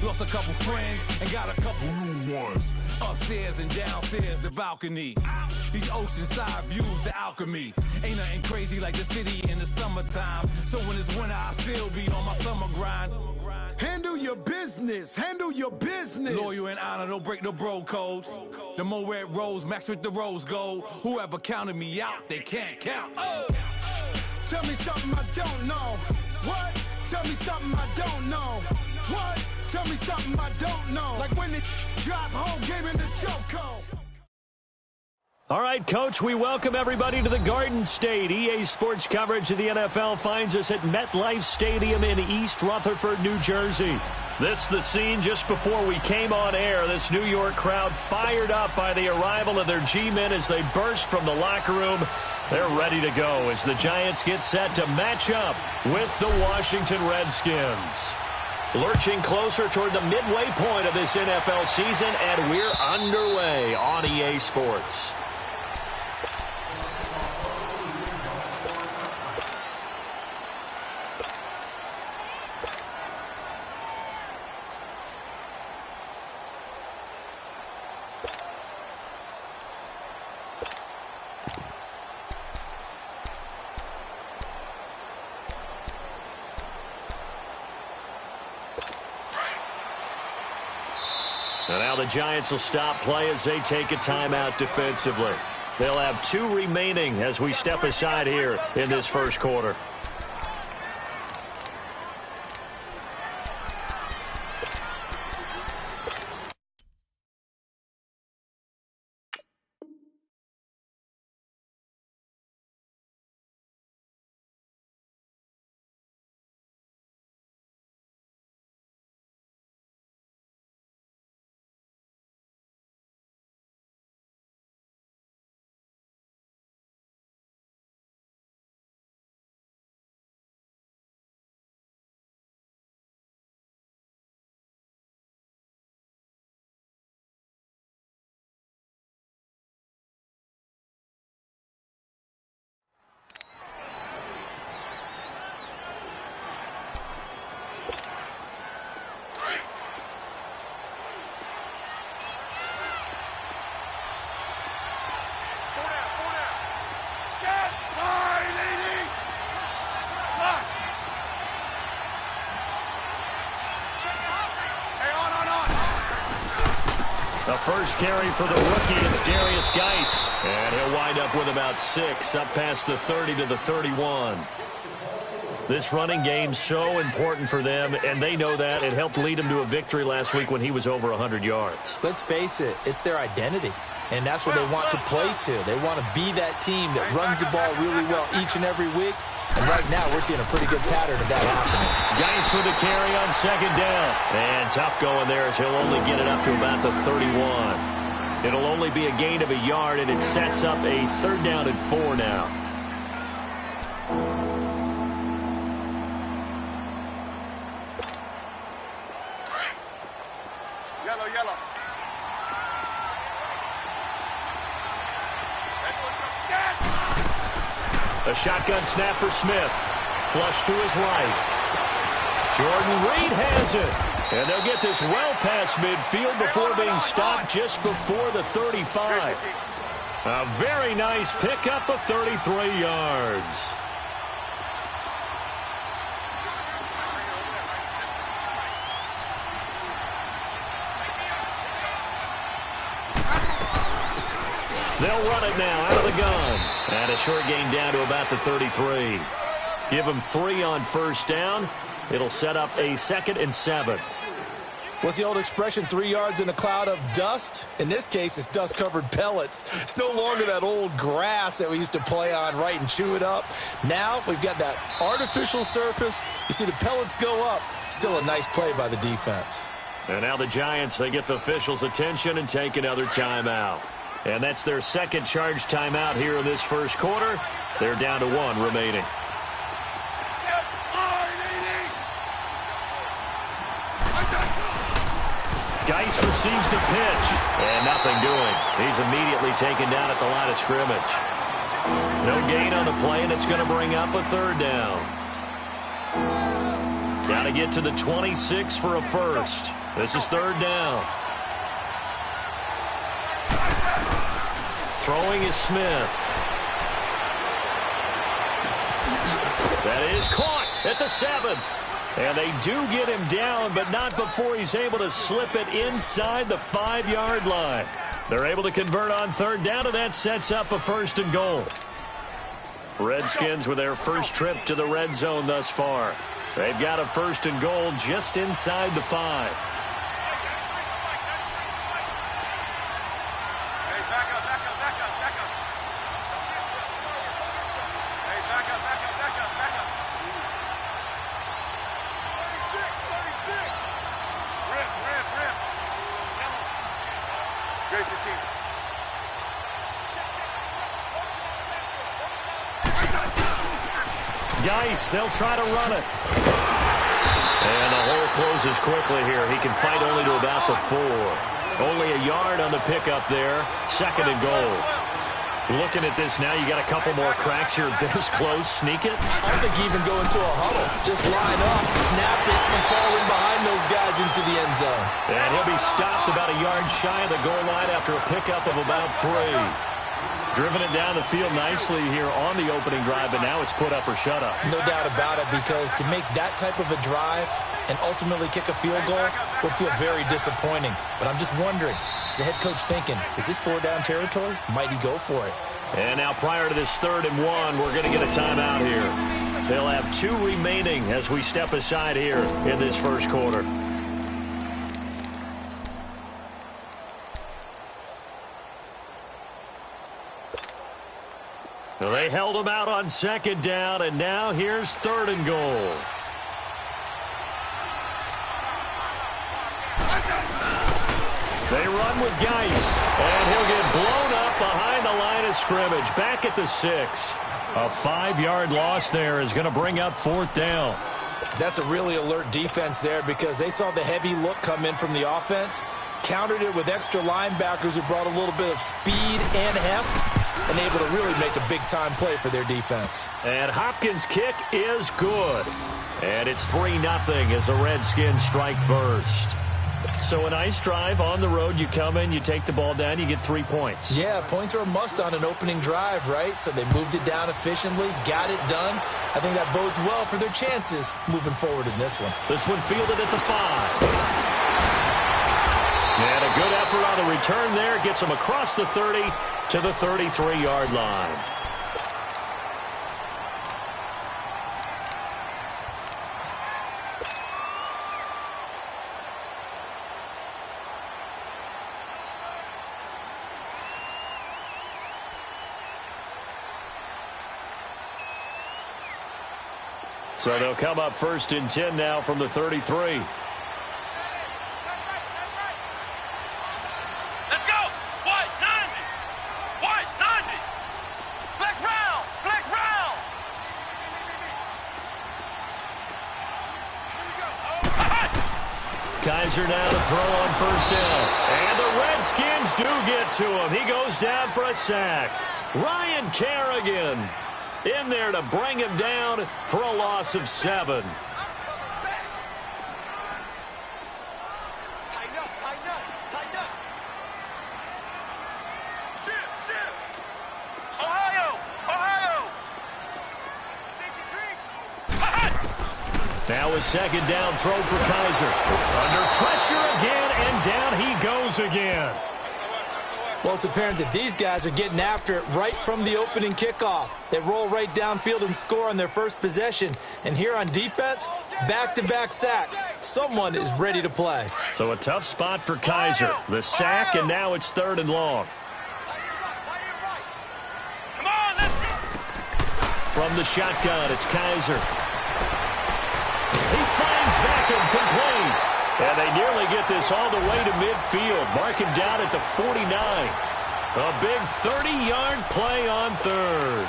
Lost a couple friends and got a couple new ones. Upstairs and downstairs, the balcony. These oceanside views, the alchemy. Ain't nothing crazy like the city in the summertime. So when it's winter, I still be on my summer grind. Handle your business. Handle your business. Loyal and honor, don't break the bro codes. The more red rose, max with the rose gold. Whoever counted me out, they can't count. Oh! Tell me something I don't know. What? Tell me something I don't know. What? Tell me something I don't know. Like when it drop home, game in the chokehold. All right, Coach, we welcome everybody to the Garden State. EA Sports coverage of the NFL finds us at MetLife Stadium in East Rutherford, New Jersey. This the scene just before we came on air. This New York crowd fired up by the arrival of their G-men as they burst from the locker room. They're ready to go as the Giants get set to match up with the Washington Redskins. Lurching closer toward the midway point of this NFL season, and we're underway on EA Sports. And now the Giants will stop play as they take a timeout defensively. They'll have 2 remaining as we step aside here in this first quarter. The first carry for the rookie, it's Darius Geis. And he'll wind up with about 6, up past the 30 to the 31. This running game's so important for them, and they know that. It helped lead him to a victory last week when he was over 100 yards. Let's face it, it's their identity. And that's what they want to play to. They want to be that team that runs the ball really well each and every week. And right now, we're seeing a pretty good pattern of that happening. Geis with a carry on second down. And tough going there as he'll only get it up to about the 31. It'll only be a gain of a yard, and it sets up a 3rd down and 4 now. Yellow. A shotgun snap for Smith. Flush to his right. Jordan Reed has it. And they'll get this well past midfield before being stopped just before the 35. A very nice pickup of 33 yards. They'll run it now out of the gun. And a short gain down to about the 33. Give them 3 on first down. It'll set up a 2nd and 7. What's the old expression, 3 yards in a cloud of dust? In this case, it's dust-covered pellets. It's no longer that old grass that we used to play on, right, and chew it up. Now we've got that artificial surface. You see the pellets go up. Still a nice play by the defense. And now the Giants, they get the officials' attention and take another timeout. And that's their 2nd charge timeout here in this first quarter. They're down to 1 remaining. Geis receives the pitch. And nothing doing. He's immediately taken down at the line of scrimmage. No gain on the play, and it's going to bring up a 3rd down. Got to get to the 26 for a first. This is third down. Throwing is Smith. That is caught at the 7. And they do get him down, but not before he's able to slip it inside the 5-yard line. They're able to convert on third down, and that sets up a 1st and goal. Redskins with their first trip to the red zone thus far. They've got a 1st and goal just inside the 5. Geis, they'll try to run it. And the hole closes quickly here. He can fight only to about the 4. Only a yard on the pickup there. 2nd and goal. Looking at this now, you got a couple more cracks here this close. Sneak it. I don't think you even go into a huddle. Just line up, snap it, and fall in behind those guys into the end zone. And he'll be stopped about a yard shy of the goal line after a pickup of about 3. Driven it down the field nicely here on the opening drive, but now it's put up or shut up. No doubt about it, because to make that type of a drive and ultimately kick a field goal will feel very disappointing. But I'm just wondering, is the head coach thinking, is this 4-down territory? Might he go for it? And now prior to this 3rd and 1, we're going to get a timeout here. They'll have 2 remaining as we step aside here in this first quarter. So they held him out on 2nd down, and now here's 3rd and goal. They run with Geis, and he'll get blown up behind the line of scrimmage. Back at the 6. A 5-yard loss there is going to bring up 4th down. That's a really alert defense there, because they saw the heavy look come in from the offense, countered it with extra linebackers who brought a little bit of speed and heft, and able to really make a big-time play for their defense. And Hopkins' kick is good. And it's 3-0 as the Redskins strike first. So a nice drive on the road. You come in, you take the ball down, you get 3 points. Yeah, points are a must on an opening drive, right? So they moved it down efficiently, got it done. I think that bodes well for their chances moving forward in this one. This one fielded at the 5. And a good effort on the return there. Gets him across the 30 to the 33-yard line. So they'll come up 1st and 10 now from the 33. Kaiser now to throw on 1st down. And the Redskins do get to him. He goes down for a sack. Ryan Kerrigan in there to bring him down for a loss of 7. Now a 2nd down throw for Kaiser. Under pressure again, and down he goes again. Well, it's apparent that these guys are getting after it right from the opening kickoff. They roll right downfield and score on their first possession. And here on defense, back-to-back sacks. Someone is ready to play. So a tough spot for Kaiser. The sack, and now it's 3rd and long. From the shotgun, it's Kaiser. He finds Beckham complete. And they nearly get this all the way to midfield. Mark him down at the 49. A big 30-yard play on 3rd.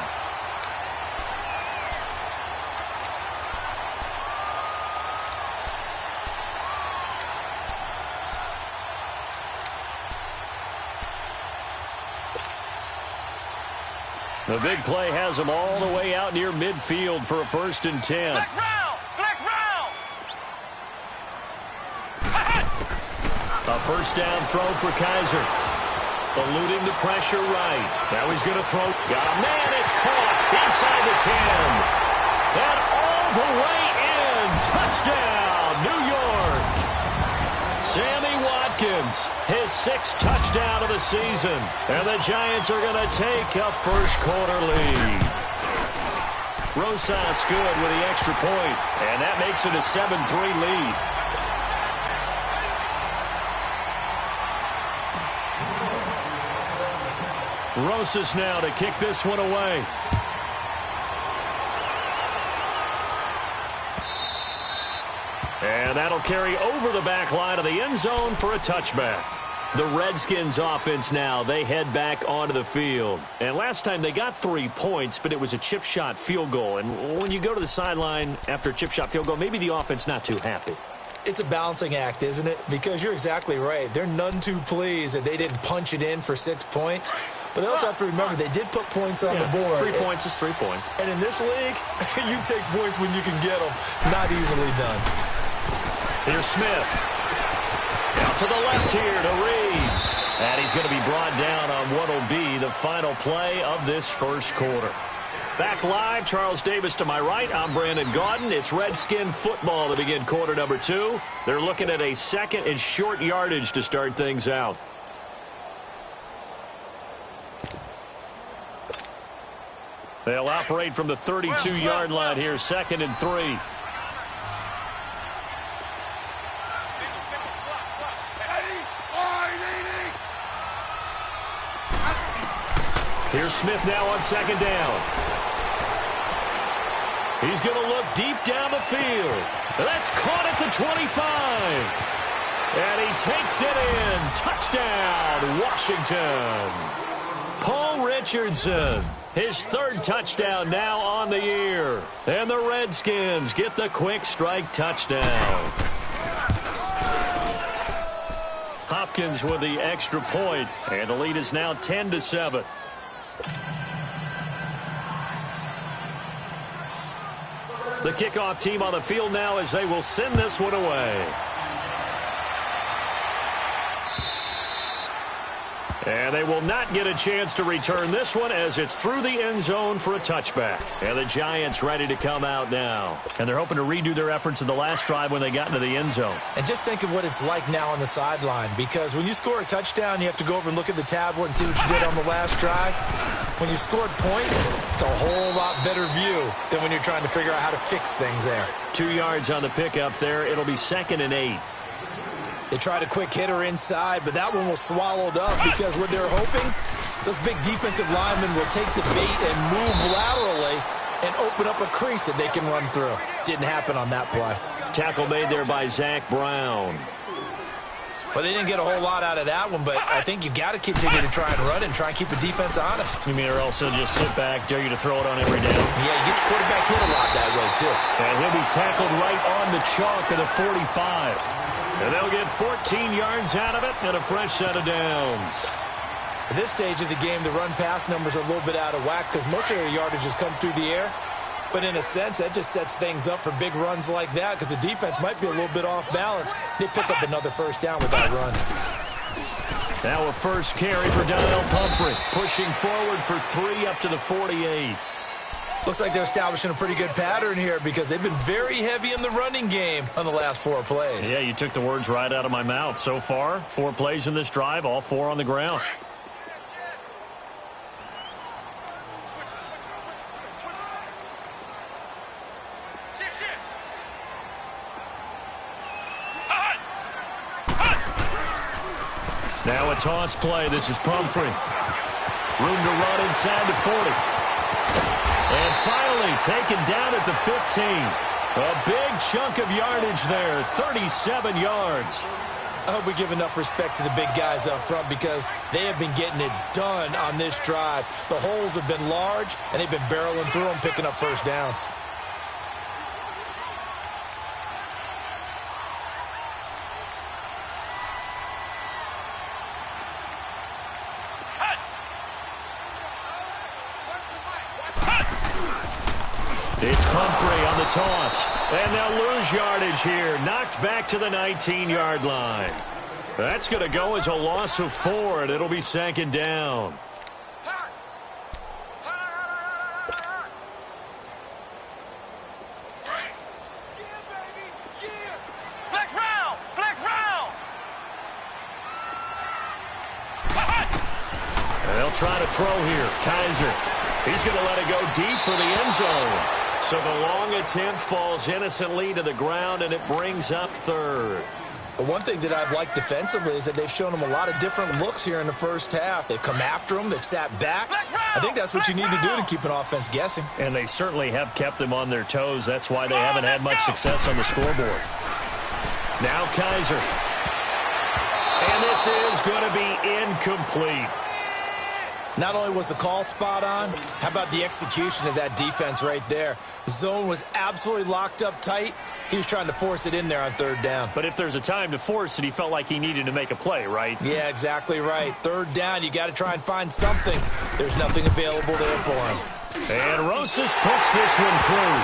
The big play has him all the way out near midfield for a 1st and 10. A first down throw for Kaiser. Eluding the pressure right. Now he's going to throw. Got a man. It's caught inside the 10. And all the way in. Touchdown, New York. Sammy Watkins, his 6th touchdown of the season. And the Giants are going to take a first-quarter lead. Rosas good with the extra point, and that makes it a 7-3 lead. Rosas now to kick this one away. And that'll carry over the back line of the end zone for a touchback. The Redskins offense now, they head back onto the field. And last time they got 3 points, but it was a chip shot field goal. And when you go to the sideline after a chip shot field goal, maybe the offense not too happy. It's a balancing act, isn't it? Because you're exactly right. They're none too pleased that they didn't punch it in for 6 points. But they also have to remember they did put points on the board. 3 points is 3 points. And in this league, you take points when you can get them. Not easily done. Here's Smith. Out to the left here to Reed. And he's going to be brought down on what will be the final play of this first quarter. Back live, Charles Davis to my right. I'm Brandon Gaudin. It's Redskin football to begin quarter number 2. They're looking at a 2nd and short yardage to start things out. They'll operate from the 32-yard line here, 2nd and 3. Here's Smith now on 2nd down. He's going to look deep down the field. That's caught at the 25. And he takes it in. Touchdown, Washington. Paul Richardson, his 3rd touchdown now on the year. And the Redskins get the quick strike touchdown. Hopkins with the extra point, and the lead is now 10-7. The kickoff team on the field now as they will send this one away. And they will not get a chance to return this one as it's through the end zone for a touchback. And the Giants ready to come out now. And they're hoping to redo their efforts in the last drive when they got into the end zone. And just think of what it's like now on the sideline, because when you score a touchdown, you have to go over and look at the tablet and see what you did on the last drive. When you scored points, it's a whole lot better view than when you're trying to figure out how to fix things there. 2 yards on the pickup there. It'll be 2nd and 8. They tried a quick hitter inside, but that one was swallowed up because what they're hoping, those big defensive linemen will take the bait and move laterally and open up a crease that they can run through. Didn't happen on that play. Tackle made there by Zach Brown. Well, they didn't get a whole lot out of that one, but I think you've got to continue to try and run and try and keep the defense honest. You mean or else they'll just sit back, dare you to throw it on every down? Yeah, you get your quarterback hit a lot that way, too. And he'll be tackled right on the chalk of the 45. And they'll get 14 yards out of it and a fresh set of downs. At this stage of the game, the run-pass numbers are a little bit out of whack because most of their yardage has come through the air. But in a sense, that just sets things up for big runs like that because the defense might be a little bit off balance. They pick up another first down with that run. Now a first carry for Donnell Pumphrey, pushing forward for 3 up to the 48. Looks like they're establishing a pretty good pattern here because they've been very heavy in the running game on the last 4 plays. Yeah, you took the words right out of my mouth. So far, 4 plays in this drive, all 4 on the ground. Now a toss play. This is Pumphrey. Room to run inside the 40. And finally taken down at the 15. A big chunk of yardage there, 37 yards. I hope we give enough respect to the big guys up front because they have been getting it done on this drive. The holes have been large, and they've been barreling through them, picking up first downs. It's Pumphrey on the toss. And they'll lose yardage here. Knocked back to the 19-yard line. That's going to go as a loss of 4, and it'll be 2nd down. They'll try to throw here. Kaiser. He's going to let it go deep for the end zone. So the long attempt falls innocently to the ground, and it brings up 3rd. But one thing that I've liked defensively is that they've shown them a lot of different looks here in the first half. They've come after them. They've sat back. I think that's what you need to do to keep an offense guessing. And they certainly have kept them on their toes. That's why they haven't had much success on the scoreboard. Now Kaiser. And this is going to be incomplete. Not only was the call spot on, how about the execution of that defense right there? The zone was absolutely locked up tight. He was trying to force it in there on 3rd down. But if there's a time to force it, he felt like he needed to make a play, right? Yeah, exactly right. 3rd down, you got to try and find something. There's nothing available there for him. And Rosas puts this one through.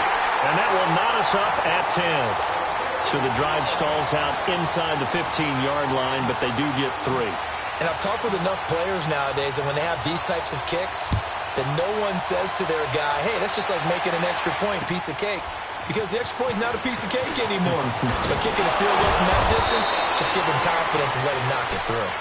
And that will knot us up at 10. So the drive stalls out inside the 15-yard line, but they do get 3. And I've talked with enough players nowadays, and when they have these types of kicks, that no one says to their guy, hey, that's just like making an extra point, piece of cake. Because the extra point is not a piece of cake anymore. But kicking a field goal from that distance, just give him confidence and let him knock it through.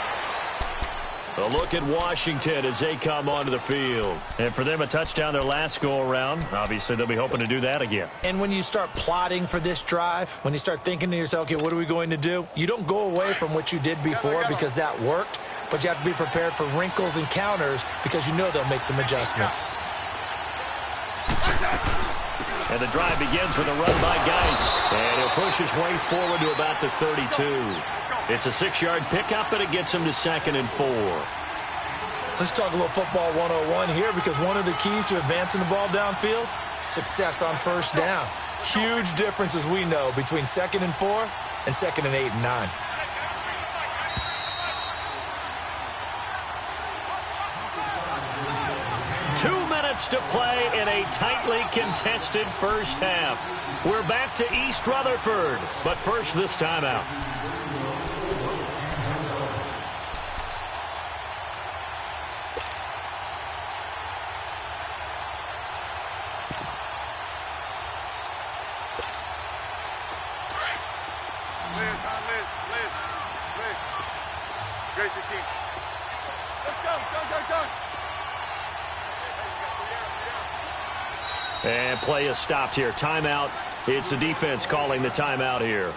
A look at Washington as they come onto the field. And for them, a touchdown their last go-around. Obviously, they'll be hoping to do that again. And when you start plotting for this drive, when you start thinking to yourself, okay, what are we going to do? You don't go away from what you did before because that worked. But you have to be prepared for wrinkles and counters because you know they'll make some adjustments. And the drive begins with a run by Geis. And he'll push his way forward to about the 32. It's a 6-yard pickup, and it gets him to 2nd and 4. Let's talk a little football 101 here because one of the keys to advancing the ball downfield, success on 1st down. Huge difference, as we know, between 2nd and 4 and 2nd and 8 and 9. To play in a tightly contested first half. We're back to East Rutherford, but first this timeout. Liz. Great your team. Let's go. And play is stopped here. Timeout. It's the defense calling the timeout here.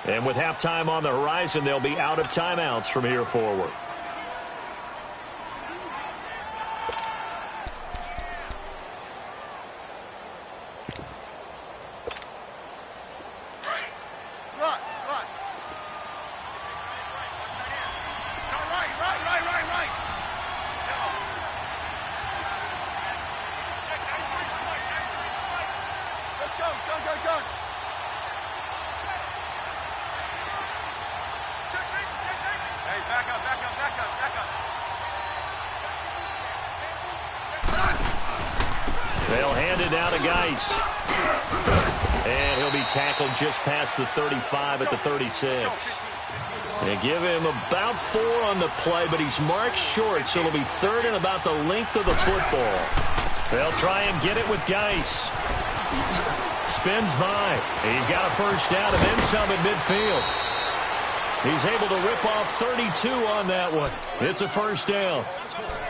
And with halftime on the horizon, they'll be out of timeouts from here forward. They'll hand it down to Geis. And he'll be tackled just past the 35 at the 36. They give him about 4 on the play, but he's marked short, so it'll be 3rd and about the length of the football. They'll try and get it with Geis. Spins by. He's got a 1st down and then some at midfield. He's able to rip off 32 on that one. It's a 1st down.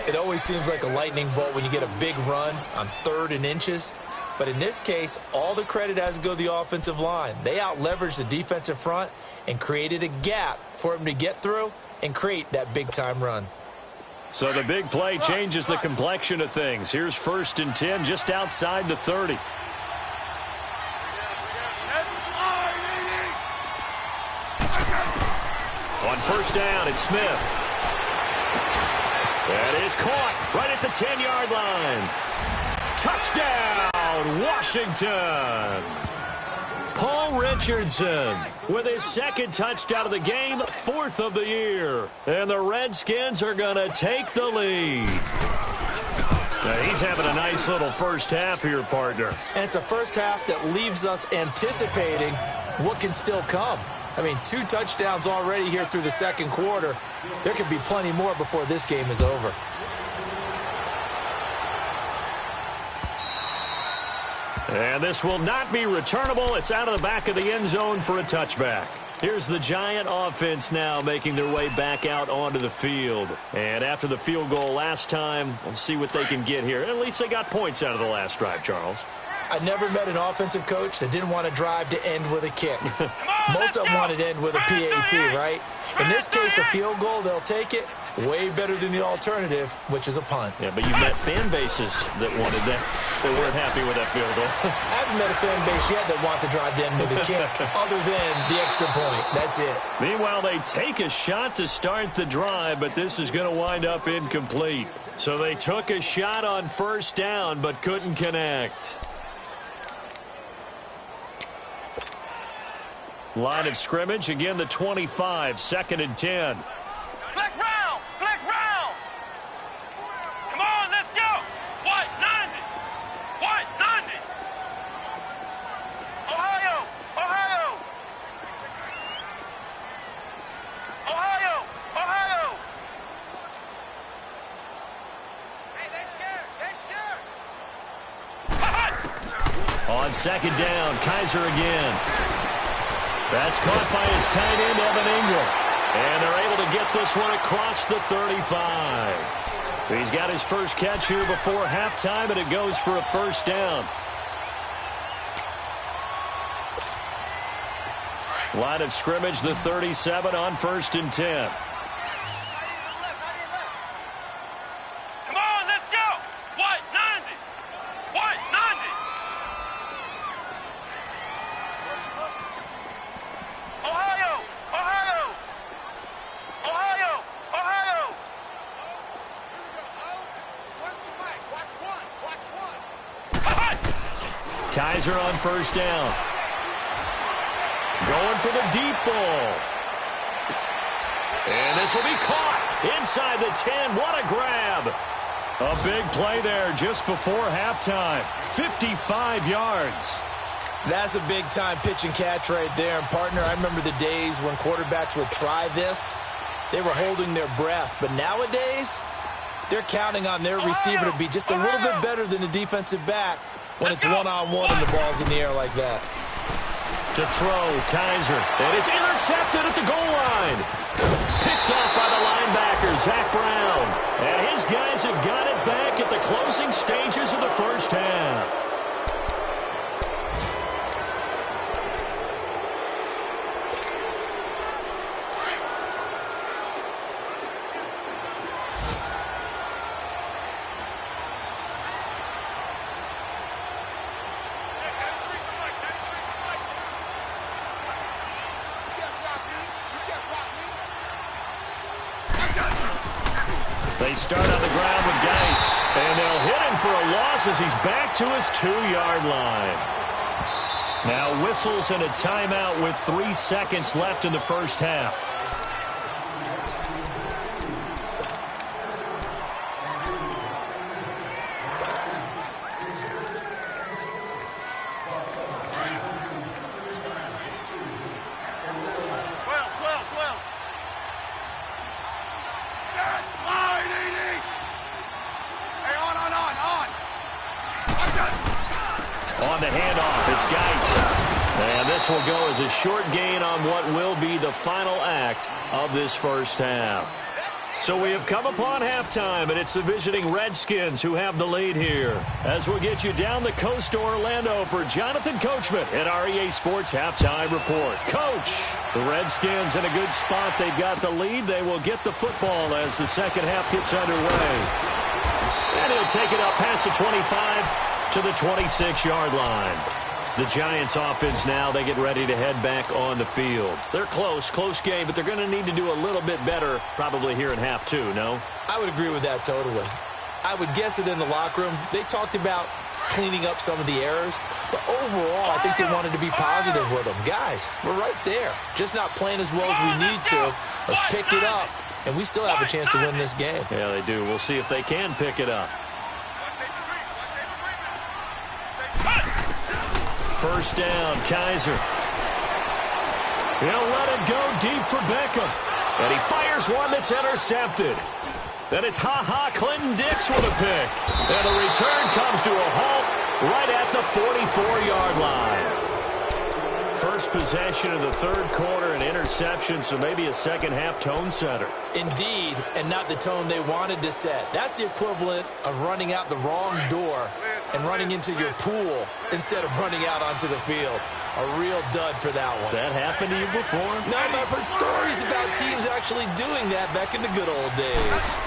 It always seems like a lightning bolt when you get a big run on 3rd and inches. But in this case, all the credit has to go to the offensive line. They out-leveraged the defensive front and created a gap for him to get through and create that big-time run. So the big play changes the complexion of things. Here's 1st and 10 just outside the 30. On 1st down, it's Smith. That is caught right at the 10-yard line. Touchdown, Washington. Paul Richardson with his 2nd touchdown of the game, 4th of the year. And the Redskins are going to take the lead. He's having a nice little first half here, partner. And it's a first half that leaves us anticipating what can still come. I mean, 2 touchdowns already here through the second quarter. There could be plenty more before this game is over. And this will not be returnable. It's out of the back of the end zone for a touchback. Here's the Giant offense now making their way back out onto the field. And after the field goal last time, we'll see what they can get here. At least they got points out of the last drive, Charles. I never met an offensive coach that didn't want to drive to end with a kick. Most of them wanted to end with a PAT, right? In this case, a field goal, they'll take it. Way better than the alternative, which is a punt. Yeah, but you've met fan bases that wanted that. They weren't happy with that field goal. I haven't met a fan base yet that wants to drive to end with a kick other than the extra point. That's it. Meanwhile, they take a shot to start the drive, but this is going to wind up incomplete. So they took a shot on first down, but couldn't connect. Line of scrimmage, again the 25, 2nd and 10. Flex round! Flex round! Come on, let's go! White, 90! White, 90! Ohio! Ohio! Ohio! Ohio! Hey, they're scared! They're scared! On 2nd down, Kaiser again. That's caught by his tight end, Evan Ingram. And they're able to get this one across the 35. He's got his first catch here before halftime, and it goes for a first down. Line of scrimmage, the 37 on 1st and 10. Come on, let's go! White, 90! White, 90! Ohio! Ohio! Ohio! Ohio! Kaiser on first down. Going for the deep ball. And this will be caught inside the 10. What a grab. A big play there just before halftime. 55 yards. That's a big-time pitch and catch right there. And, partner, I remember the days when quarterbacks would try this. They were holding their breath. But nowadays, they're counting on their receiver to be just a little bit better than the defensive back when it's one-on-one and the ball's in the air like that. To throw, Kaiser. And it's intercepted at the goal line. Picked off by the linebacker, Zach Brown. And his guys have got it back at the closing stages of the first half. They start on the ground with Geis, and they'll hit him for a loss as he's back to his 2-yard line. Now whistles and a timeout with 3 seconds left in the first half. On the handoff, it's Geis. And this will go as a short gain on what will be the final act of this first half. So we have come upon halftime, and it's the visiting Redskins who have the lead here. As we'll get you down the coast to Orlando for Jonathan Coachman at our EA Sports Halftime Report. Coach, the Redskins in a good spot. They've got the lead. They will get the football as the second half gets underway. And he'll take it up past the 25 to the 26-yard line. The Giants offense now, they get ready to head back on the field. They're close game, but they're going to need to do a little bit better probably here in half two, no? I would agree with that totally. I would guess it in the locker room. They talked about cleaning up some of the errors, but overall, I think they wanted to be positive with them. Guys, we're right there. Just not playing as well as we need to. Let's pick it up, and we still have a chance to win this game. Yeah, they do. We'll see if they can pick it up. first down. Kaiser. He'll let it go deep for Beckham. And he fires one that's intercepted. Then it's Clinton Dix with a pick. And the return comes to a halt right at the 44-yard line. First possession of the third quarter, an interception, so maybe a second-half tone setter. Indeed, and not the tone they wanted to set. That's the equivalent of running out the wrong door and running into your pool instead of running out onto the field. A real dud for that one. Has that happened to you before? No, I've heard stories about teams actually doing that back in the good old days.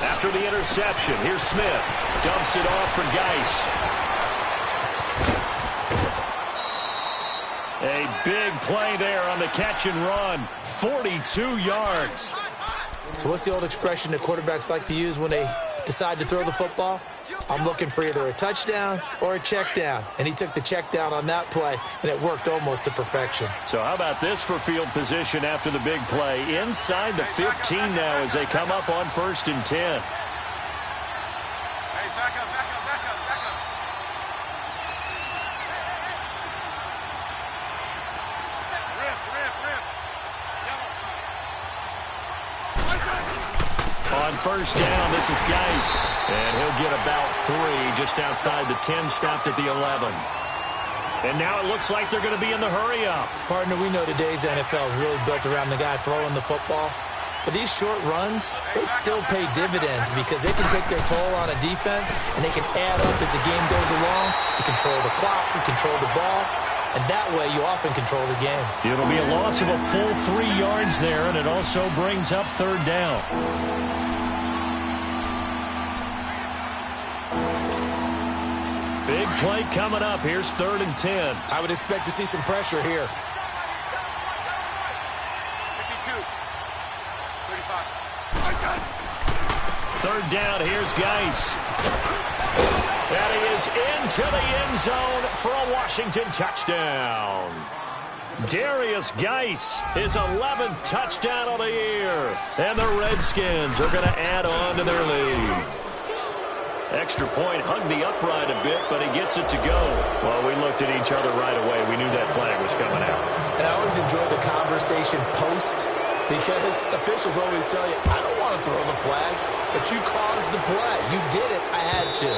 After the interception, here's Smith. Dumps it off for Geis. A big play there on the catch and run. 42 yards. So what's the old expression that quarterbacks like to use when they decide to throw the football? I'm looking for either a touchdown or a check down. And he took the check down on that play, and it worked almost to perfection. So how about this for field position after the big play? Inside the 15 now as they come up on 1st and 10. Hey, back up. On first down, this is Geis. And he'll get about 3 just outside the 10, stopped at the 11. And now it looks like they're going to be in the hurry-up. Partner, we know today's NFL is really built around the guy throwing the football. But these short runs, they still pay dividends because they can take their toll on a defense, and they can add up as the game goes along. You control the clock, you control the ball, and that way you often control the game. It'll be a loss of a full 3 yards there, and it also brings up 3rd down. Big play coming up. Here's 3rd and 10. I would expect to see some pressure here. 52. 35. 3rd down. Here's Geis. And he is into the end zone for a Washington touchdown. Darius Geis, his 11th touchdown of the year. And the Redskins are going to add on to their lead. Extra point, hugged the upright a bit, but he gets it to go. Well, we looked at each other right away. We knew that flag was coming out. And I always enjoy the conversation post because officials always tell you, I don't want to throw the flag, but you caused the play. You did it. I had to.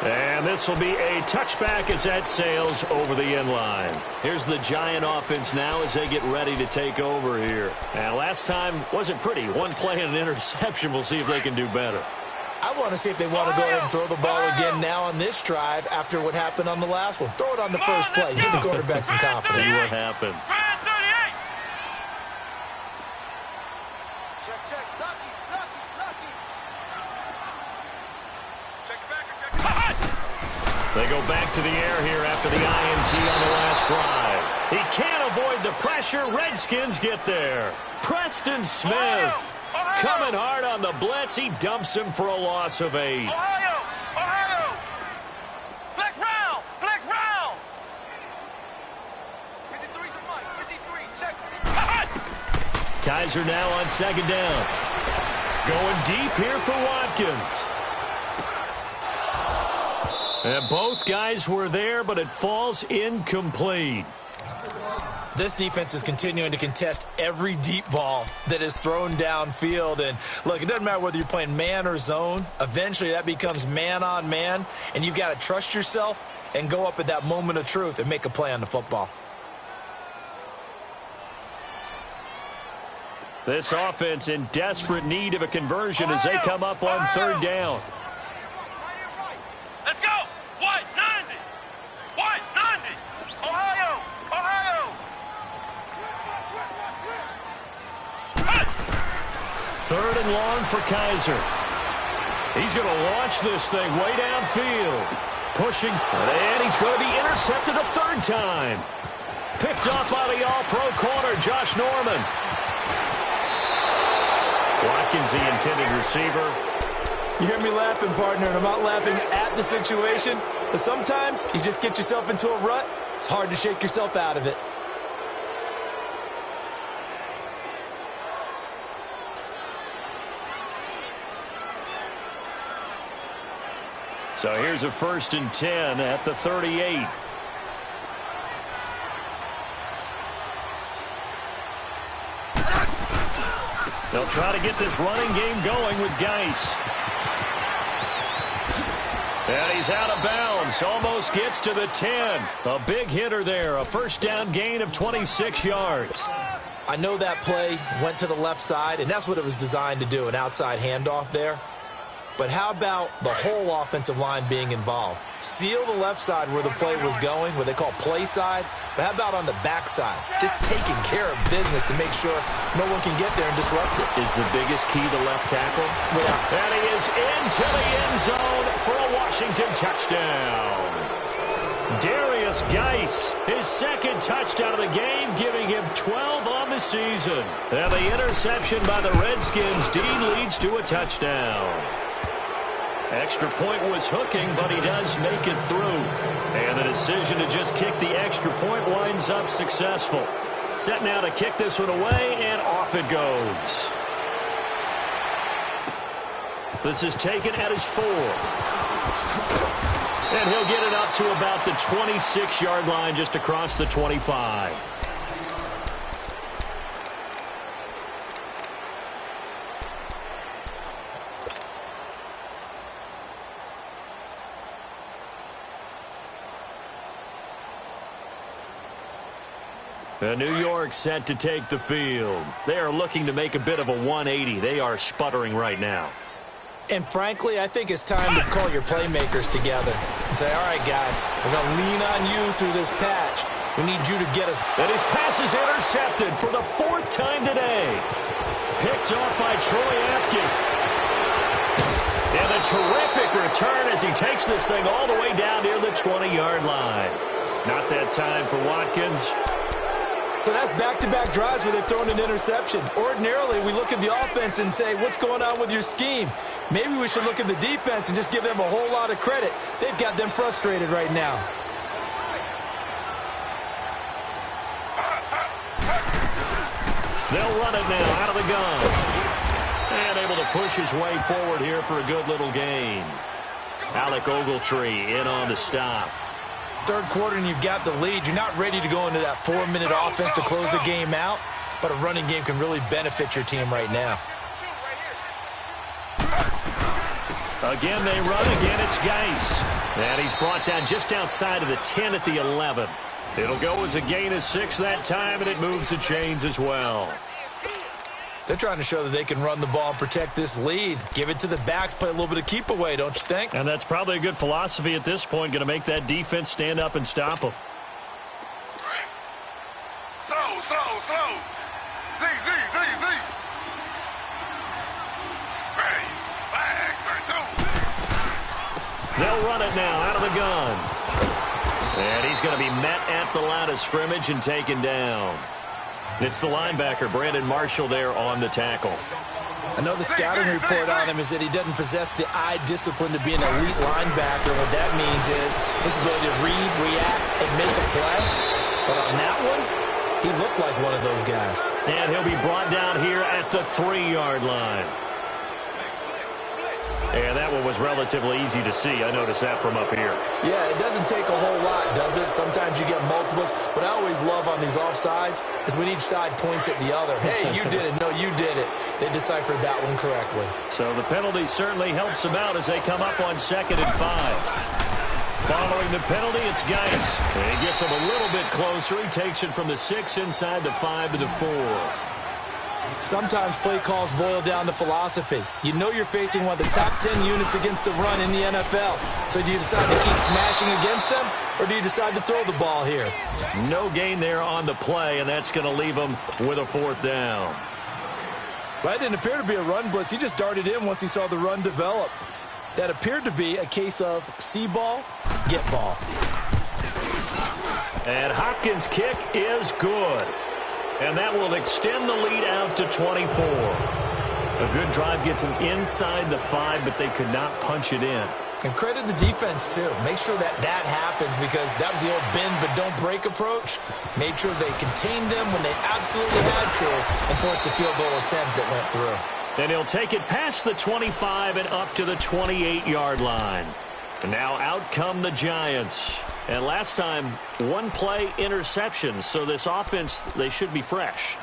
And this will be a touchback as that sails over the end line. Here's the Giant offense now as they get ready to take over here. And last time wasn't pretty. One play and an interception. We'll see if they can do better. I want to see if they want to go ahead and throw the ball again now on this drive after what happened on the last one. Throw it on the first play. Give the quarterback some confidence. See what happens. Check. Lucky. Check it back. They go back to the air here after the INT on the last drive. He can't avoid the pressure. Redskins get there. Preston Smith coming hard on the blitz. He dumps him for a loss of 8. Ohio! Flex round! 53 for Mike. 53. Check. Kaiser now on 2nd down. Going deep here for Watkins. And both guys were there, but it falls incomplete. This defense is continuing to contest every deep ball that is thrown downfield. And, look, it doesn't matter whether you're playing man or zone. Eventually, that becomes man-on-man, and you've got to trust yourself and go up at that moment of truth and make a play on the football. This offense in desperate need of a conversion as they come up on 3rd down. Let's go! White 90! White 90! Ohio! 3rd and long for Kaiser. He's going to launch this thing way downfield. Pushing, and he's going to be intercepted a 3rd time. Picked up by the all-pro corner, Josh Norman. Watkins, the intended receiver. You hear me laughing, partner, and I'm not laughing at the situation, but sometimes you just get yourself into a rut. It's hard to shake yourself out of it. So here's a 1st and 10 at the 38. They'll try to get this running game going with Geis. And he's out of bounds. Almost gets to the 10. A big hitter there. A 1st down gain of 26 yards. I know that play went to the left side, and that's what it was designed to do, an outside handoff there. But how about the whole offensive line being involved? Seal the left side where the play was going, what they call play side. But how about on the back side? Just taking care of business to make sure no one can get there and disrupt it. Is the biggest key to left tackle? Yeah. And he is into the end zone for a Washington touchdown. Darius Geis, his 2nd touchdown of the game, giving him 12 on the season. And the interception by the Redskins. Dean leads to a touchdown. Extra point was hooking, but he does make it through. And the decision to just kick the extra point winds up successful. Set now to kick this one away, and off it goes. This is taken at his 4. And he'll get it up to about the 26-yard line, just across the 25. New York set to take the field. They are looking to make a bit of a 180. They are sputtering right now. And frankly, I think it's time to call your playmakers together and say, all right, guys, we're going to lean on you through this patch. We need you to get us. And his pass is intercepted for the 4th time today. Picked off by Troy Apke. And a terrific return as he takes this thing all the way down near the 20-yard line. Not that time for Watkins. So that's back-to-back drives where they've thrown an interception. Ordinarily, we look at the offense and say, what's going on with your scheme? Maybe we should look at the defense and just give them a whole lot of credit. They've got them frustrated right now. They'll run it now out of the gun. And able to push his way forward here for a good little gain. Alec Ogletree in on the stop. 3rd quarter and you've got the lead. You're not ready to go into that 4-minute offense to close the game out, but a running game can really benefit your team right now. Again, they run. Again, it's Geis. And he's brought down just outside of the 10 at the 11. It'll go as a gain of 6 that time, and it moves the chains as well. They're trying to show that they can run the ball and protect this lead. Give it to the backs, play a little bit of keep away, don't you think? And that's probably a good philosophy at this point, going to make that defense stand up and stop them. Slow. Z. Ready. Flag, 32. They'll run it now out of the gun. And he's going to be met at the line of scrimmage and taken down. It's the linebacker, Brandon Marshall, there on the tackle. I know the scouting report on him is that he doesn't possess the eye discipline to be an elite linebacker. What that means is his ability to read, react, and make a play. But on that one, he looked like one of those guys. And he'll be brought down here at the 3-yard line. And that one was relatively easy to see. I noticed that from up here. Yeah, it doesn't take a whole lot, does it? Sometimes you get multiples. What I always love on these offsides is when each side points at the other. Hey, you did it. No, you did it. They deciphered that one correctly. So the penalty certainly helps them out as they come up on 2nd and 5. Following the penalty, it's Geis. And he gets him a little bit closer. He takes it from the 6 inside the 5 to the 4. Sometimes play calls boil down to philosophy. You know you're facing one of the top 10 units against the run in the NFL. So do you decide to keep smashing against them, or do you decide to throw the ball here? No gain there on the play, and that's going to leave them with a 4th down. Well, that didn't appear to be a run blitz. He just darted in once he saw the run develop. That appeared to be a case of see ball, get ball. And Hopkins' kick is good. And that will extend the lead out to 24. A good drive gets them inside the 5, but they could not punch it in. And credit the defense, too. Make sure that happens, because that was the old bend but don't break approach. Made sure they contained them when they absolutely had to and forced the field goal attempt that went through. And he'll take it past the 25 and up to the 28-yard line. And now out come the Giants. And last time, one play interception. So this offense, they should be fresh.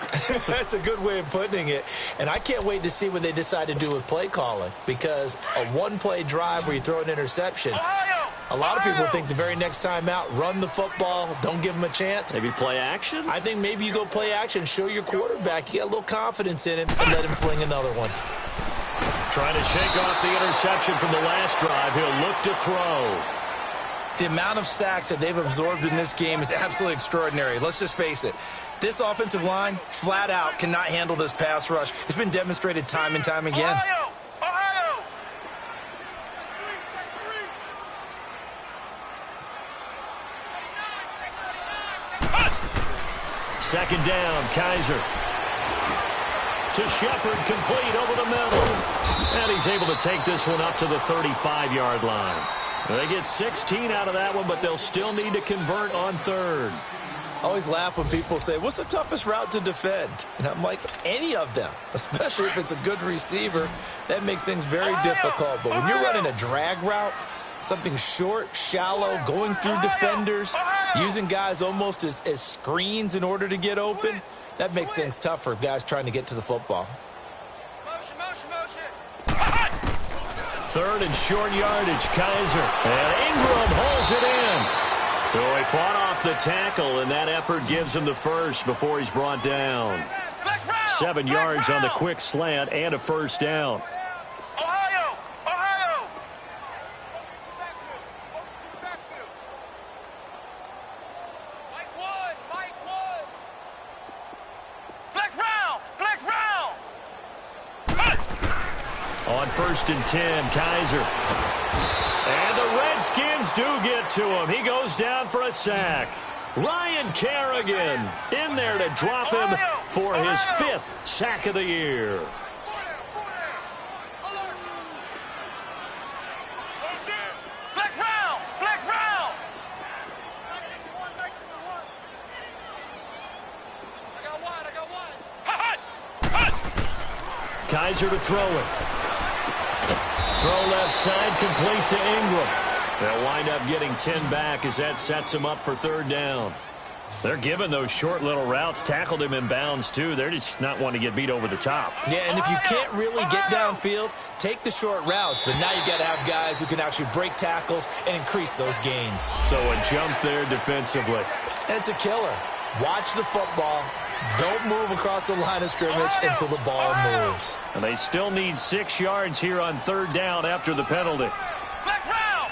That's a good way of putting it. And I can't wait to see what they decide to do with play calling. Because a one-play drive where you throw an interception, a lot of people think the very next time out, run the football, don't give them a chance. Maybe play action? I think maybe you go play action, show your quarterback, you get a little confidence in him, and let him fling another one. Trying to shake off the interception from the last drive. He'll look to throw. The amount of sacks that they've absorbed in this game is absolutely extraordinary. Let's just face it. This offensive line, flat out, cannot handle this pass rush. It's been demonstrated time and time again. Ohio! Second down, Kaiser. To Shepard, complete over the middle. And he's able to take this one up to the 35-yard line. They get 16 out of that one, but they'll still need to convert on third. I always laugh when people say, what's the toughest route to defend? And I'm like, any of them, especially if it's a good receiver. That makes things very difficult. But when you're running a drag route, something short, shallow, going through defenders, using guys almost as screens in order to get open, that makes things tough for guys trying to get to the football. Motion. Third and short yardage, Kaiser. And Ingram holds it in. So he fought off the tackle, and that effort gives him the first before he's brought down. 7 yards on the quick slant and a first down. Ohio! Mike one! Flex round! On 1st and 10, Kaiser. And the Redskins do get to him. He goes down for a sack. Ryan Kerrigan in there to drop him for his 5th sack of the year. Flex round! I got one. Kaiser to throw it. Throw left side, complete to Ingram. They'll wind up getting 10 back as that sets him up for third down. They're giving those short little routes. Tackled him in bounds, too. They're just not wanting to get beat over the top. Yeah, and if you can't really get downfield, take the short routes. But now you've got to have guys who can actually break tackles and increase those gains. So a jump there defensively. And it's a killer. Watch the football. Don't move across the line of scrimmage until the ball moves. And they still need 6 yards here on third down after the penalty. Flex round!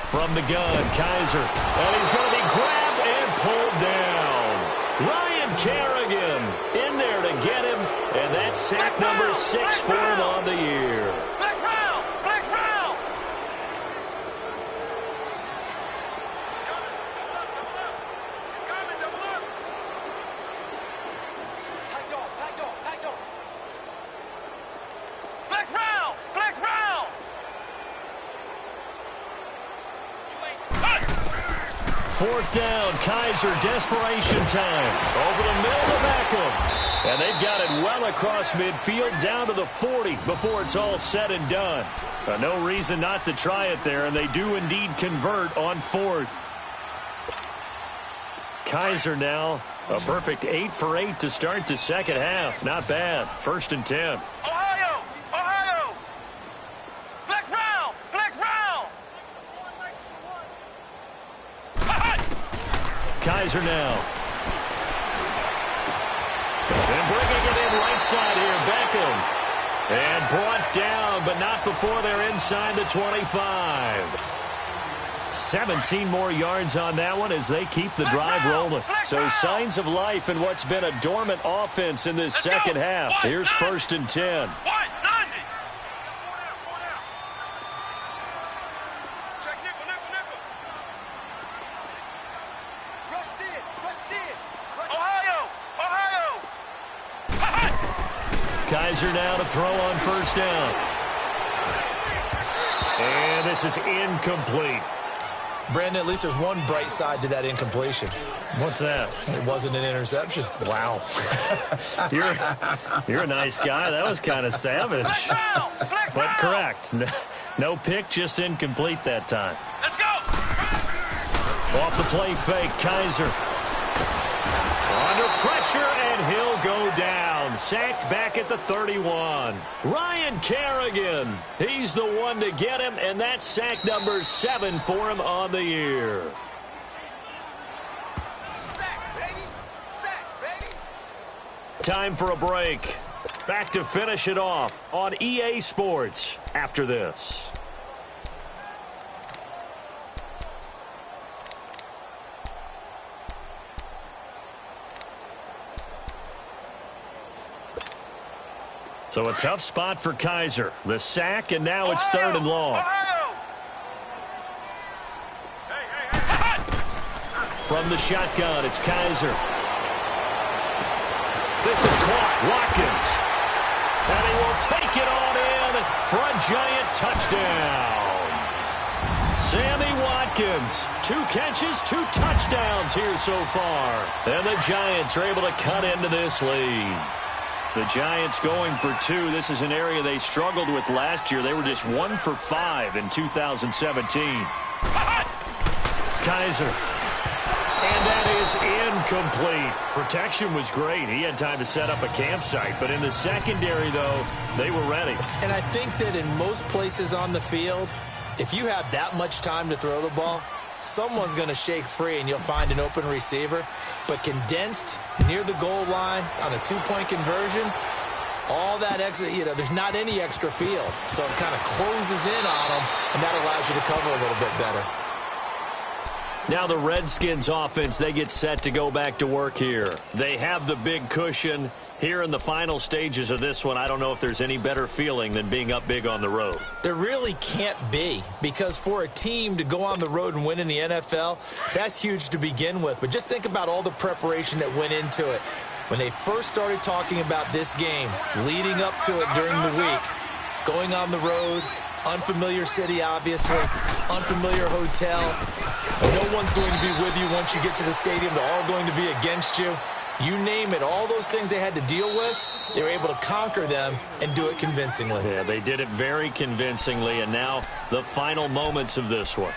From the gun, Kaiser. And he's going to be grabbed and pulled down. Ryan Kerrigan in there to get him. And that's sack number 6 for him on the year. Flex round! Double up! Tight dog! Flex round! 4th down, Kaiser, desperation time. Over the middle to Beckham. And they've got it well across midfield, down to the 40 before it's all said and done. No reason not to try it there, and they do indeed convert on 4th. Kaiser now, a perfect 8 for 8 to start the second half. Not bad. 1st and 10. Ohio! Flex round! Kaiser now. And bringing it in right side here, Beckham. And brought down, but not before they're inside the 25. 17 more yards on that one as they keep the drive rolling. So signs of life in what's been a dormant offense in this second half. Here's 1st and 10. Ohio! Kaiser now to throw on 1st down. And this is incomplete. Brandon, at least there's one bright side to that incompletion. What's that? It wasn't an interception. Wow. You're a nice guy. That was kind of savage. But correct. No pick, just incomplete that time. Let's go! Off the play fake, Kaiser. Under pressure, and he'll go down. Sacked back at the 31. Ryan Kerrigan. He's the one to get him, and that's sack number 7 for him on the year. Sack, baby! Sack, baby! Time for a break. Back to finish it off on EA Sports after this. So a tough spot for Kaiser. The sack, and now it's 3rd and long. From the shotgun, it's Kaiser. This is caught. Watkins. And he will take it on in for a giant touchdown. Sammy Watkins. 2 catches, 2 touchdowns here so far. And the Giants are able to cut into this lead. The Giants going for 2. This is an area they struggled with last year. They were just 1 for 5 in 2017. Kaiser. And that is incomplete. Protection was great. He had time to set up a campsite. But in the secondary, though, they were ready. And I think that in most places on the field, if you have that much time to throw the ball, someone's going to shake free and you'll find an open receiver. But condensed near the goal line on a 2-point conversion, all that extra, there's not any extra field. So it kind of closes in on them, and that allows you to cover a little bit better. Now the Redskins offense, they get set to go back to work here. They have the big cushion. Here in the final stages of this one, I don't know if there's any better feeling than being up big on the road. There really can't be, because for a team to go on the road and win in the NFL, that's huge to begin with. But just think about all the preparation that went into it. When they first started talking about this game, leading up to it during the week, going on the road, unfamiliar city, obviously, unfamiliar hotel. No one's going to be with you once you get to the stadium. They're all going to be against you. You name it, all those things they had to deal with, they were able to conquer them and do it convincingly. Yeah, they did it very convincingly, and now the final moments of this one.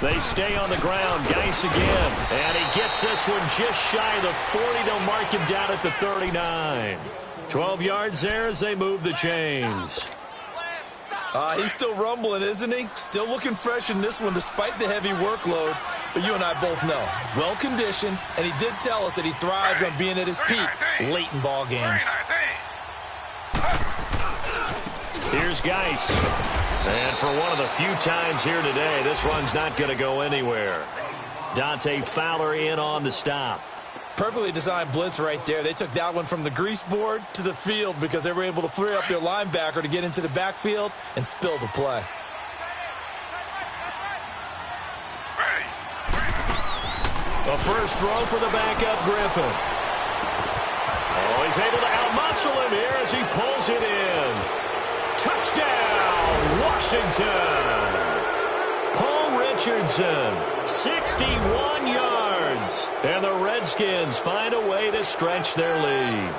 They stay on the ground. Geis again. And he gets this one just shy of the 40. They'll mark him down at the 39. 12 yards there as they move the chains. He's still rumbling, isn't he? Still looking fresh in this one despite the heavy workload. But you and I both know, well-conditioned, and he did tell us that he thrives on being at his peak late in ball games. Here's Geis. And for one of the few times here today, this run's not going to go anywhere. Dante Fowler in on the stop. Perfectly designed blitz right there. They took that one from the grease board to the field because they were able to free up their linebacker to get into the backfield and spill the play. The first throw for the backup Griffin. Oh, he's able to outmuscle him here as he pulls it in. Touchdown, Washington. Paul Richardson, 61 yards. And the Redskins find a way to stretch their lead.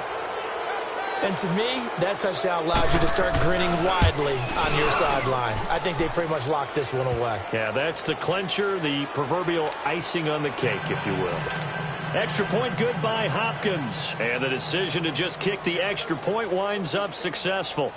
And to me, that touchdown allows you to start grinning widely on your sideline. I think they pretty much locked this one away. Yeah, that's the clincher, the proverbial icing on the cake, if you will. Extra point good by Hopkins. And the decision to just kick the extra point winds up successful.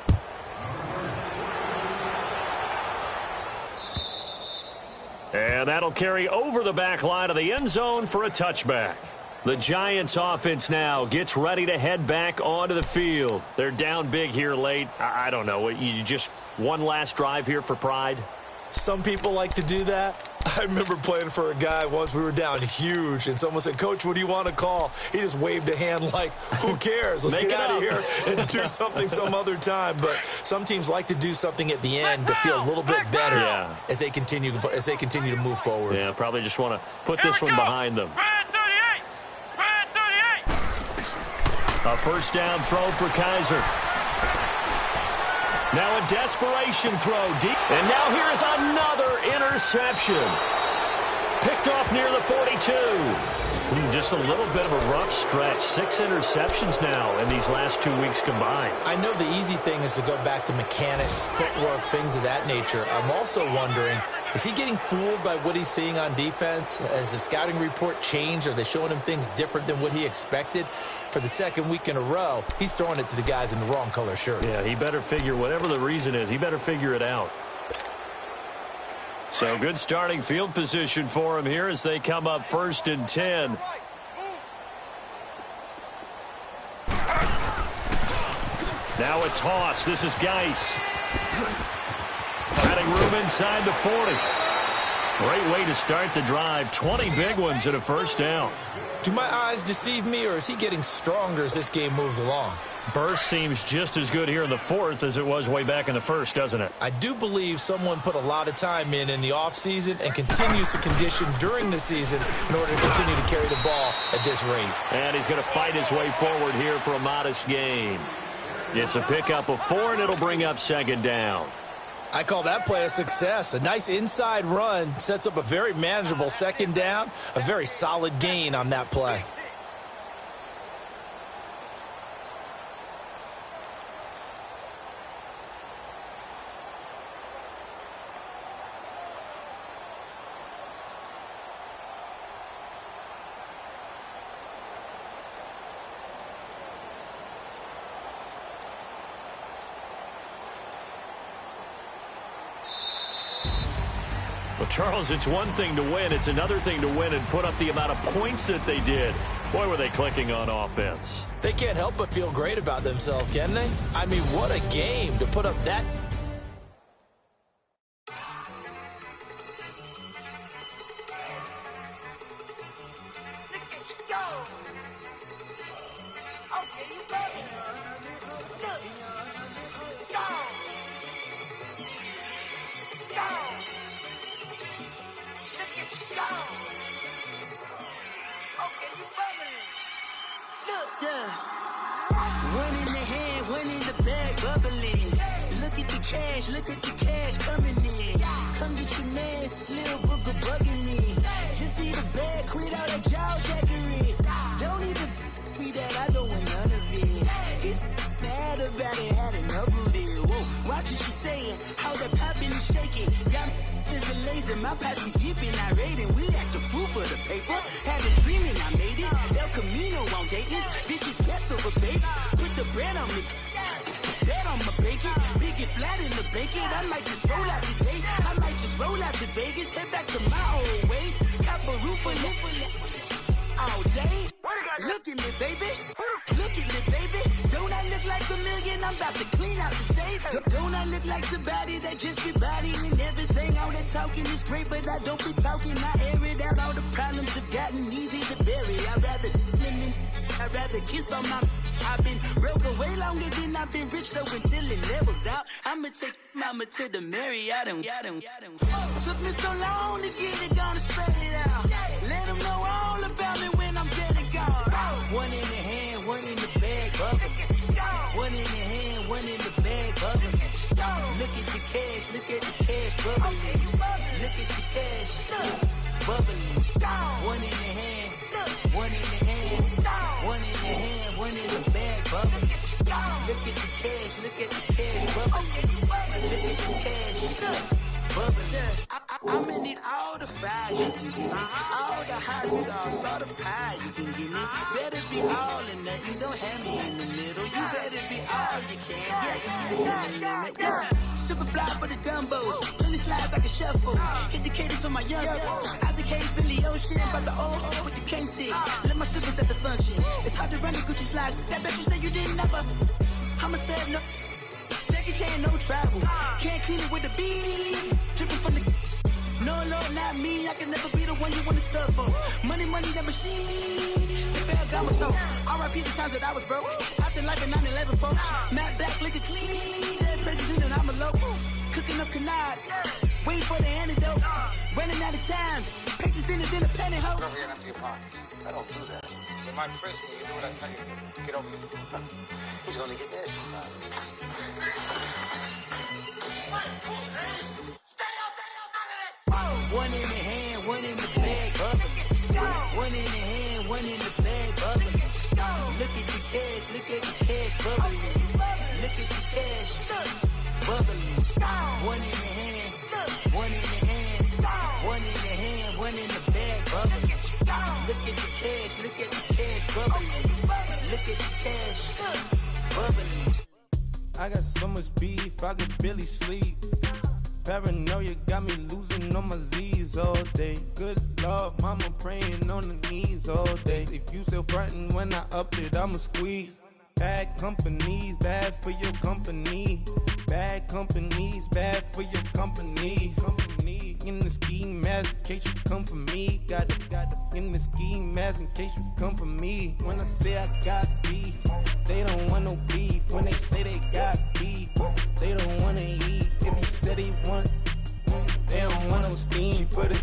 And that'll carry over the back line of the end zone for a touchback. The Giants offense now gets ready to head back onto the field. They're down big here late. I don't know. You just one last drive here for pride? Some people like to do that. I remember playing for a guy once. We were down huge, and someone said, "Coach, what do you want to call?" He just waved a hand like, who cares? Let's get out of here and do something some other time. But some teams like to do something at the end to feel a little bit better as they continue to move forward. Yeah, probably just want to put this one behind them. A first down throw for Kaiser. Now a desperation throw deep. And now here is another interception. Picked off near the 42. Just a little bit of a rough stretch. 6 interceptions now in these last 2 weeks combined. I know the easy thing is to go back to mechanics, footwork, things of that nature. I'm also wondering, is he getting fooled by what he's seeing on defense? Has the scouting report changed? Are they showing him things different than what he expected? For the second week in a row, he's throwing it to the guys in the wrong color shirts. Yeah, he better figure, whatever the reason is, he better figure it out. So good starting field position for him here as they come up 1st and 10. Now a toss. This is Geis. Finding room inside the 40. Great way to start the drive. 20 big ones and a first down. Do my eyes deceive me, or is he getting stronger as this game moves along? Burst seems just as good here in the 4th as it was way back in the 1st, doesn't it? I do believe someone put a lot of time in the offseason and continues to condition during the season in order to continue to carry the ball at this rate. And he's going to fight his way forward here for a modest gain. It's a pickup of 4, and it'll bring up 2nd down. I call that play a success. A nice inside run sets up a very manageable 2nd down, a very solid gain on that play. Well, Charles, it's one thing to win. It's another thing to win and put up the amount of points that they did. Boy, were they clicking on offense. They can't help but feel great about themselves, can they? I mean, what a game to put up that. Look at the cash coming in. Come get your man, Slim Booker bugging me. Just need a bag, quit all that jaw jackery. Don't even be that, I don't want none of it. It's bad about it, had enough of it. Whoa, watch what you saying, how that poppin' and shaking. Got is a laser, my posse dipping, I raiding. We act a fool for the paper. Had a dream and I made it. El Camino on Dayton's, bitches guess over baby. Put the bread on me. Bet on my bacon, big and flat in the bacon. I might just roll out today. I might just roll out to Vegas, head back to my old ways. Cop a roof for all day. Look at me, baby. Look at me, baby. Don't I look like a million? I'm about to clean out the safe. Don't I look like somebody that just be bodying everything? All that talking is great, but I don't be talking. I air it out. All the problems have gotten easy to bury. I'd rather kiss on my. I've been broke way longer than I've been rich, so until it levels out, I'ma take mama to the Marriott and took me so long to get it, gonna spread it out. Let them know all about me when I'm dead and gone. One in the hand, one in the bag, bubble. One in the hand, one in the bag, bubble. Look at the cash, look at the cash, bubbling. Look at the cash, bubbling. One in the hand, one in the hand, one in the hand, one in the bag, bubbling. Look at the cash, look at the cash, bubbling. Look at the cash, bubbling. I'm gonna need all the fries you can give me, all the hot sauce, all the pie you can give me. Better be all or nothing, don't have me in the middle. You better be all you can. Yeah. Super fly for the Dumbos, plenty slides like a shuffle. Hit the cadence on my young. Isaac Hayes, Billy Ocean, but the old with the cane stick. Let my slippers at the function. It's hard to run the Gucci slides. That bet you say you didn't never. I'm a step no. Jackie Chan, no travel. Can't clean it with the beat. Dripping from the No, Lord, not me. I can never be the one you want to stuff for. Money, that machine. Gamma stove. R.I.P. the times that I was broke. After life in 9/11, folks. Matte black, liquor clean. Dead places in and I'm alone. Cooking up canard. Waiting for the antidote. Running out of time. Patience thinner than a penny hoe. Don't get empty your pockets. I don't do that. You might press me. You do what I tell you. Get over here. He's gonna get this. One in the hand, one in the bag, bubbling. One in the hand, one in the bag, bubbling. Look at the cash, bubbling. Look at the cash, bubbling. One in the hand, one in the hand, one in the hand, one in the bag, bubbling. Look at the cash, bubbling. Look at the cash, bubbling. I got so much beef, I could barely sleep. Paranoia got me losing on my Z's all day. Good Lord, mama praying on the knees all day. If you still frontin' when I up it, I'ma squeeze. Bad companies, bad for your company. Bad companies, bad for your company. Company in the ski mask in case you come for me. Got it in the ski mask in case you come for me. When I say I got beef, they don't want no beef. When they say they got beef, they don't wanna eat. If you said they want, they don't want no steam. She put it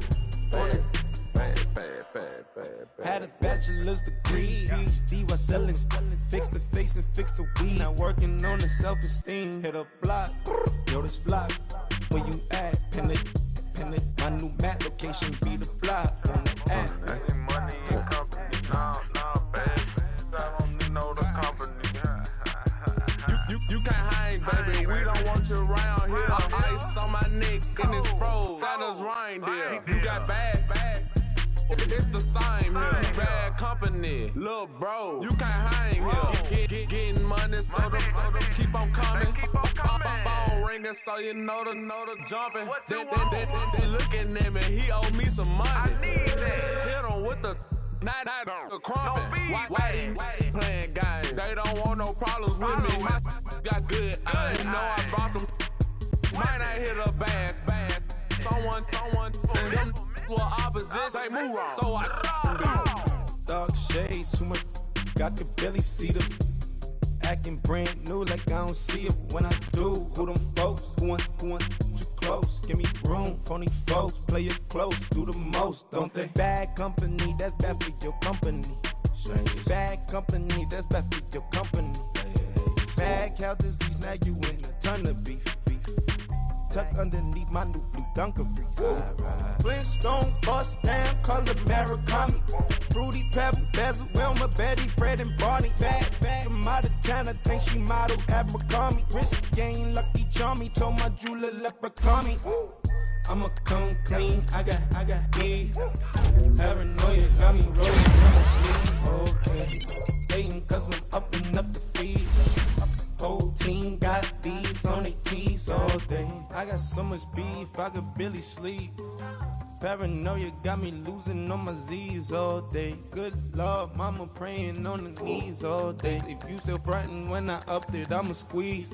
on it. Had a bachelor's degree, PhD while selling. Fix the face and fix the weed. Now working on the self-esteem. Hit a block, yo this flock. Where you at? Pin it. My new map location be the block on the app. Money and company, no, baby. I don't need no the company. You can't hang, baby. We don't want you around here. Ice on my neck and it's froze. Santa's reindeer. You got bad. It's the same here. Bad company, little bro. You can't hang here. Getting money, so the keep on coming. Phone ringing, so you know the jumping. They looking at me. He owe me some money. Hit him with the night crumping. Whitey playing games. They don't want no problems with me. My got good. You know I brought them. Might not hit a bad. Someone send them. Well, opposition, they move wrong. So I dark shades, too much. I could barely see them. Acting brand new, like I don't see it. When I do, who them folks? Who want too close? Give me room, phony folks. Play it close, do the most, don't they? Bad company, that's bad for your company. Bad company, that's bad for your company. Bad cow disease, now you in a ton of beef. Tuck underneath my new blue dungarees. Flintstone, bust down, color Murakami. Fruity Pebble, Bezel, Wilma, Betty, Fred, and Barney. Bad, from out of town, I think she modeled at McCarmy. Wrist game, Lucky Charmy, told my jeweler, leprechaun. I'ma come clean, I got beef. Paranoia got me rolling in my sleep. Okay, hating cause I'm up the feed. Whole team got these on their tees all day. I got so much beef, I could barely sleep. Paranoia got me losing on my Z's all day. Good Lord, mama praying on the knees all day. If you still frontin' when I up it, I'ma squeeze.